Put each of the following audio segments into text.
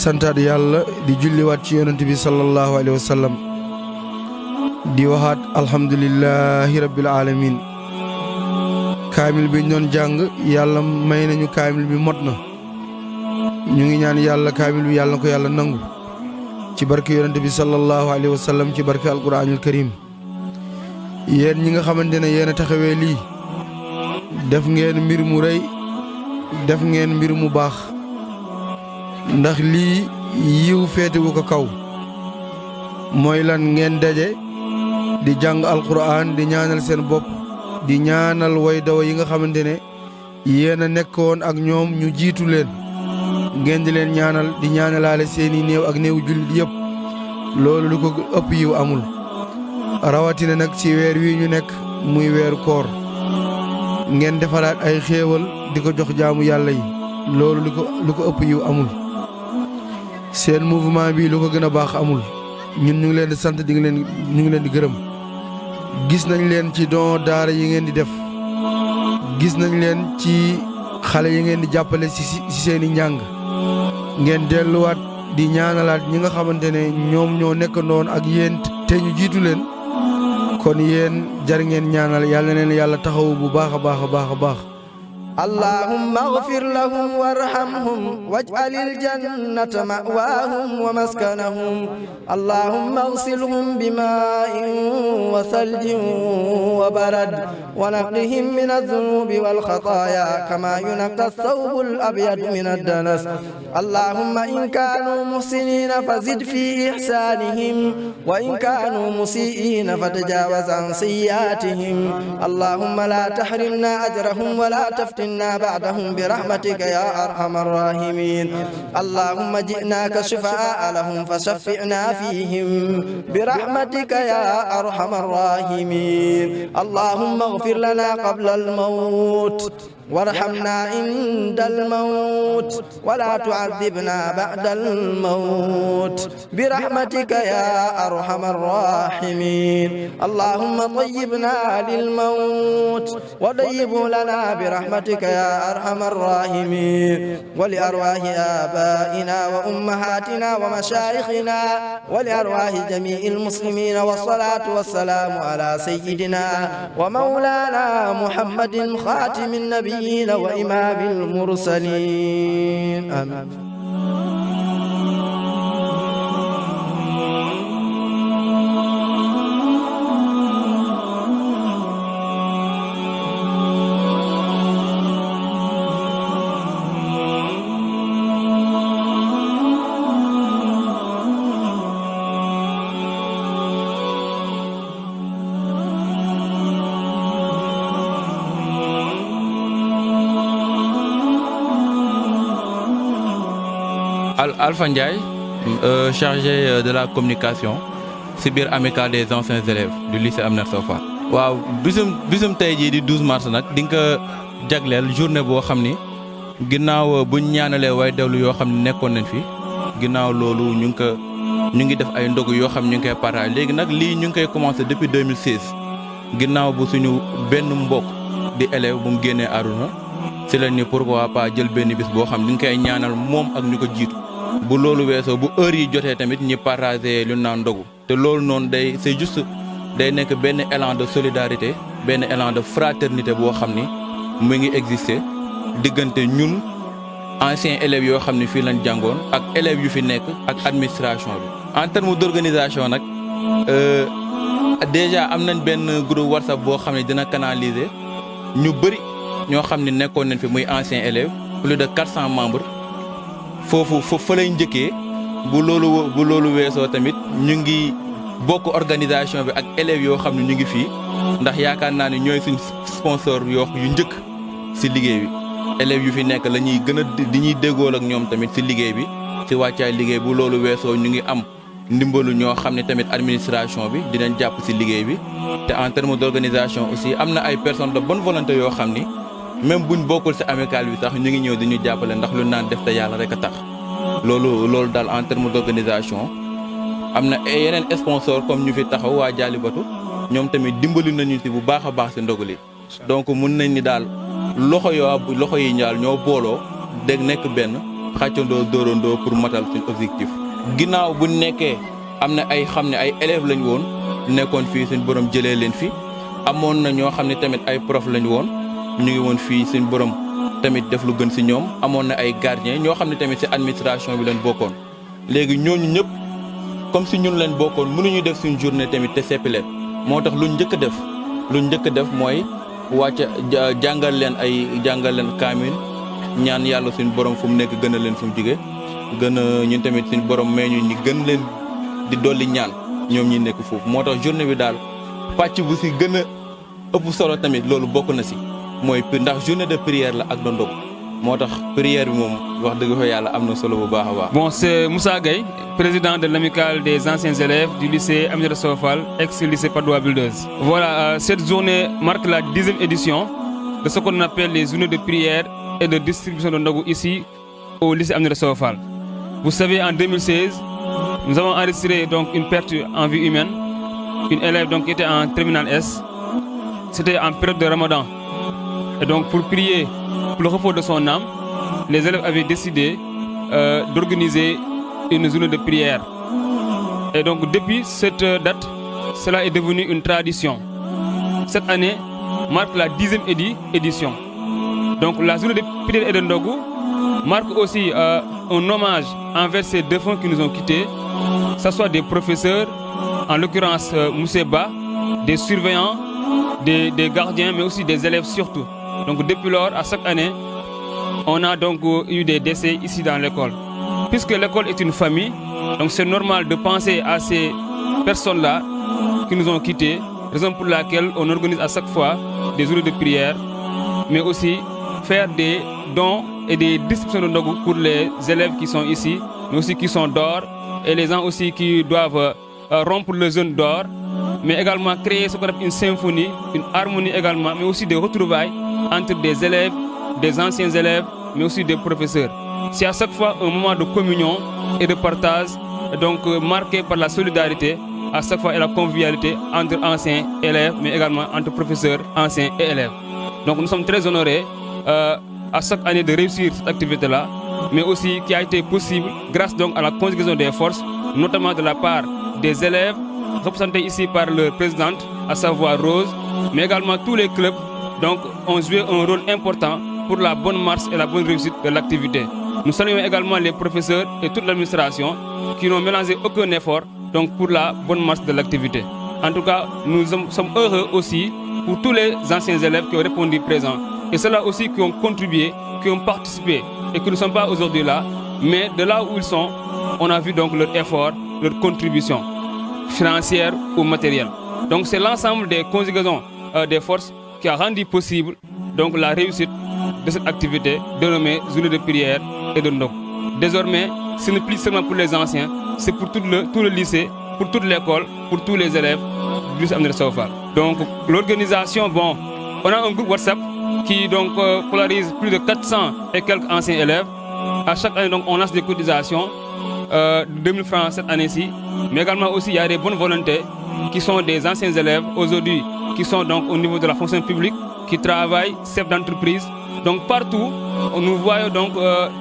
santaat yàlla di julliwaat ci yonent bi sallallahu alayhi wa sallam di waxaat alhamdulillahi rabbil alamin kaamil bi ñu doon jàng yàlla may nañu kaamil bi mot na ñu ngi ñaan yàlla kaamil bi yàlla na ko yàlla nangu ci barke yonent bi sallallahu alayhi wa sallam ci barke alquranul karim yéen ñi nga xamante ne yéen a taxawee lii def ngeen mbir mu rëy def ngeen mbir mu baax ndax lii yiw féetewu ko kaw mooy lan ngeen daje di jàng alquran di ñaanal seen bopp di ñaanal way dawa yi nga xamante ne yéen a nekkoon ak ñoom ñu jiitu leen ngeen di leen ñaanal di ñaanalaale seeni néew ak néew jullit yëpp loolu lu ko ëpp yiw amul rawatina nag ci weer wi ñu nekk muy weeru koor ngeen defaraat ay xéewal di ko jox jaamu yàlla yi loolu lu ko ëpp yiw amul seen mouvement bi lu ko gën a baax amul ñun ñu ngi leen di sant ñu ngi leen di gërëm gis nañ leen ci don daara yi ngeen di def gis nañ leen ci xale yi ngeen di jàppale ci seeni njàng ngeen delluwaat di ñaanalaat ñi nga xamante ne ñoom ñoo nekk noon ak yéen te ñu jiitu leen kon yéen jar ngeen ñaanal yàlla na leen yàlla taxawu bu baax a baax a baax a baax اللهم اغفر لهم وارحمهم واجعل الجنة مأواهم ومسكنهم اللهم اغسلهم بماء وثلج وبرد ونقهم من الذنوب والخطايا كما ينقى الثوب الأبيض من الدنس اللهم إن كانوا محسنين فزد في إحسانهم وإن كانوا مسيئين فتجاوز عن سيئاتهم اللهم لا تحرمنا أجرهم ولا تفتنا بعدهم برحمتك يا أرحم الراحمين اللهم جئناك شفعاء لهم فشفعنا فيهم برحمتك يا أرحم الراحمين اللهم اغفر لنا قبل الموت وارحمنا عند الموت ولا تعذبنا بعد الموت برحمتك يا أرحم الراحمين اللهم طيبنا للموت وطيب لنا برحمتك يا أرحم الراحمين ولأرواح آبائنا وأمهاتنا ومشايخنا ولأرواح جميع المسلمين والصلاة والسلام على سيدنا ومولانا محمد خاتم النبي وإمام المرسلين آمين Alpha Ndiaye chargé de la communication ci biir amicale des anciens élèves du lycée Amner Sofa. waaw bisum tey jii di 12 mars nag di nga ko jagleel journée boo xam ni ginnaaw buñ ñaanalee way dawlu yoo xam ne nekkoon nañ fi ginnaaw loolu ñu ngi def ay ndogu yoo xam ñu ngi koy partage léegi nag lii ñu ngi koy commencé depuis 2016 ginnaaw bu suñu benn mbokk di élève bu mu génnee àdduna ci la ni pourquoi pas jël benn bis boo xam ni nga koy ñaanal moom ak ñu ko jiitu. bu loolu weesoo bu heure yi jotee tamit ñi partager lu naan ndogu te loolu noonu c'est juste day nekk benn élan de solidarité benn élan de fraternité boo xam ni mu ngi exister diggante ñun anciens élèves yoo xam ne fii lañ jàngoon ak élèves yu fi nekk ak administration bi. en terme d'organisation nag déjà am nañ benn groupe WhatsApp boo xam ne dina canaliser ñu bëri ñoo xam ne nekkoon nañ fi muy anciens élèves plus de 400 membres. foofu fa lay njëkkee bu loolu weesoo tamit ñu ngi bokk organisation bi ak élèves yoo xam ne ñu ngi fii ndax yaakaar naa ne ñooy suñ sponsor yu njëkk ci liggéey bi élèves yu fi nekk la ñuy gën a di ñuy déggool ak ñoom tamit ci liggéey bi ci wàccaay liggéey bu loolu weesoo ñu ngi am ndimbalu ñoo xam ne tamit administration bi dinañ jàpp ci liggéey bi te en terme d'organisation aussi am na ay personnes de bonne volonté yoo xam ni même buñ bokkul ci amicale bi sax ñu ngi ñëw di ñu jàppale ndax lu naan def te yàlla rek a tax loolu daal en terme d'organisation am na yeneen sponsor comme ñu fi taxaw waa Jaalibatu ñoom tamit dimbali nañu ci bu baax a baax ci ndogu li donc mun nañ ni daal loxo yi ñaal ñoo booloo dégg nekk benn xàccandoo dóorandoo pour matal suñ objectif. ginnaaw bu nekkee am na ay xam ne ay élèves lañ woon nekkoon fii suñ borom jëlee leen fi amoon na ñoo xam ne tamit ay prof lañ woon ñu ngi woon fii suñ borom tamit def lu gën si ñoom amoon na ay gardiens ñoo xam ne tamit si administration bi leen bokkoon. léegi ñooñu ñëpp comme si ñun leen bokkoon mënuñu def suñ journée tamit te seppi leen moo tax luñ njëkk a def mooy wàcc jàngal leen kaamil ñaan yàlla suñ borom fu mu nekk gën a leen fu mu jóge gën a ñun tamit suñ borom mais ñu ñi gën leen di dolli ñaan ñoom ñi nekk foofu moo tax journée bi daal pàcc bu si gën a ëpp solo tamit loolu bokk na si mooy ndax journée de prière la ak dondog moo tax prière bi moom wax dëgg fa yàlla am na solo bu baax a baax. Bon, c'est Moussa Gueye, président de l'amicale des anciens élèves du lycée Aminata Sow Fall, ex-lycée Padoua Builders. Voilà, cette journée marque la 10e édition de ce qu'on appelle les journées de prière et de distribution de ndogu ici au lycée Aminata Sow Fall. Vous savez, en 2016, nous avons enregistré donc une perte en vie humaine. Une élève donc était en terminale S. C'était en période de Ramadan. Et donc pour prier pour le repos de son âme, les élèves avaient décidé d'organiser une journée de prière. Et donc depuis cette date, cela est devenu une tradition. Cette année marque la 10e édition. Donc la journée de prière et de ndogu marque aussi un hommage envers ces défunts qui nous ont quittés, que ce soit des professeurs, en l'occurrence Mousseba, des surveillants, des gardiens, mais aussi des élèves surtout. Donc depuis lors, à chaque année, on a donc eu des décès ici dans l'école. Puisque l'école est une famille, donc c'est normal de penser à ces personnes-là qui nous ont quittés, raison pour laquelle on organise à chaque fois des journées de prière, mais aussi faire des dons et des distributions de ndogu pour les élèves qui sont ici, mais aussi qui sont dehors, et les gens aussi qui doivent rompre le jeûne dehors, mais également créer ce qu'on appelle une symphonie, une harmonie également, mais aussi des retrouvailles entre des élèves, des anciens élèves, mais aussi des professeurs. C'est à chaque fois un moment de communion et de partage, donc marqué par la solidarité, à chaque fois et la convivialité entre anciens élèves, mais également entre professeurs, anciens et élèves. Donc nous sommes très honorés à chaque année de réussir cette activité-là, mais aussi qui a été possible grâce donc à la conjugaison des forces, notamment de la part des élèves, représentés ici par leur présidente, à savoir Rose, mais également tous les clubs donc, ont joué un rôle important pour la bonne marche et la bonne réussite de l'activité. Nous saluons également les professeurs et toute l'administration qui n'ont mélangé aucun effort donc, pour la bonne marche de l'activité. En tout cas, nous sommes heureux aussi pour tous les anciens élèves qui ont répondu présents et ceux-là aussi qui ont contribué, qui ont participé et qui ne sont pas aujourd'hui là, mais de là où ils sont, on a vu donc leur effort, leur contribution financière ou matérielle. Donc c'est l'ensemble des conjugaisons des forces qui a rendu possible donc la réussite de cette activité dénommée journée de prière et de ndogu. Désormais, ce n'est plus seulement pour les anciens, c'est pour tout le lycée, pour toute l'école, pour tous les élèves du lycée Aminata Sow Fall. Donc l'organisation, bon, on a un groupe WhatsApp qui donc polarise plus de 400 et quelques anciens élèves. À chaque année, donc, on lance des cotisations de 2000 francs cette année-ci, mais également aussi il y a des bonnes volontés qui sont des anciens élèves aujourd'hui, qui sont donc au niveau de la fonction publique, qui travaillent, chefs d'entreprise. Donc partout, nous voyons donc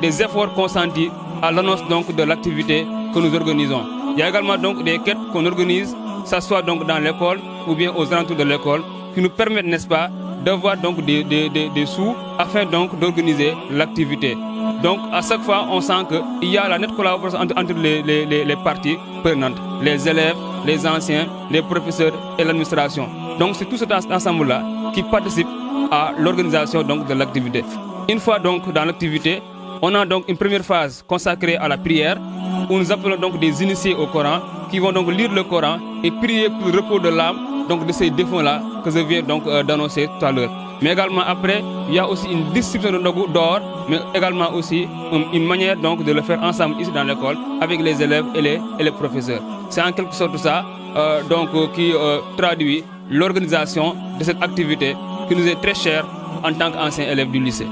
des efforts consentis à l'annonce donc de l'activité que nous organisons. Il y a également donc des quêtes qu'on organise, que ce soit donc dans l'école ou bien aux alentours de l'école, qui nous permettent, n'est-ce pas, d'avoir donc des sous afin donc d'organiser l'activité. Donc à chaque fois, on sent qu'il y a la nette collaboration entre les parties prenantes, les élèves, les anciens, les professeurs et l'administration. Donc c'est tout cet ensemble-là qui participe à l'organisation donc de l'activité. Une fois donc dans l'activité, on a donc une première phase consacrée à la prière, où nous appelons donc des initiés au Coran, qui vont donc lire le Coran et prier pour le repos de l'âme donc de ces défunts-là que je viens donc d'annoncer tout à l'heure. Mais également après, il y a aussi une distribution de ndogu d'or, mais également aussi une manière donc de le faire ensemble ici dans l'école avec les élèves et les professeurs. C'est en quelque sorte ça qui traduit l'organisation de cette activité qui nous est très chère en tant qu'anciens élèves du lycée.